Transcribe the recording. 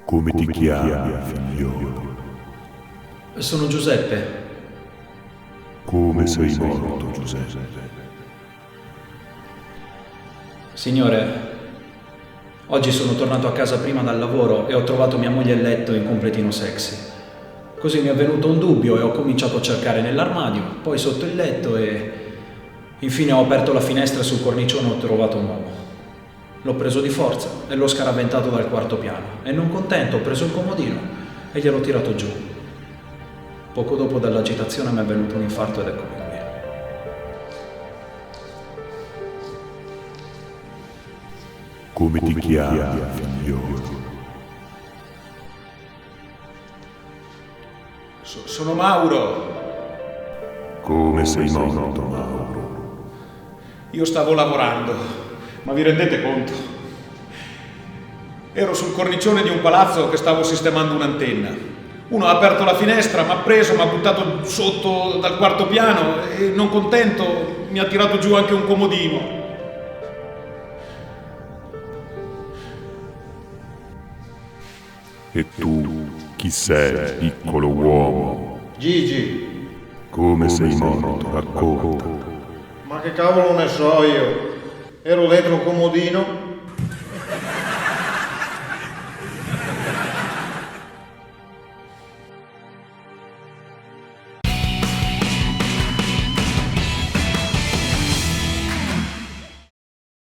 Come ti chiami, figliolo? Sono Giuseppe. Come sei morto, Giuseppe? Signore, oggi sono tornato a casa prima dal lavoro e ho trovato mia moglie a letto in completino sexy. Così mi è venuto un dubbio e ho cominciato a cercare nell'armadio, poi sotto il letto e infine ho aperto la finestra e sul cornicione ho trovato un uomo. L'ho preso di forza e l'ho scaraventato dal quarto piano e non contento ho preso il comodino e gliel'ho tirato giù. Poco dopo dall'agitazione mi è venuto un infarto ed eccomi qui. Come ti chiami, figliolo? Sono Mauro. Come sei morto, Mauro? Io stavo lavorando, ma vi rendete conto? Ero sul cornicione di un palazzo che stavo sistemando un'antenna. Uno ha aperto la finestra, mi ha preso, mi ha buttato sotto dal quarto piano e non contento mi ha tirato giù anche un comodino. E tu, chi sei, piccolo uomo? Gigi, Come sei morto? Racconta. ma che cavolo ne so io? Ero dentro un comodino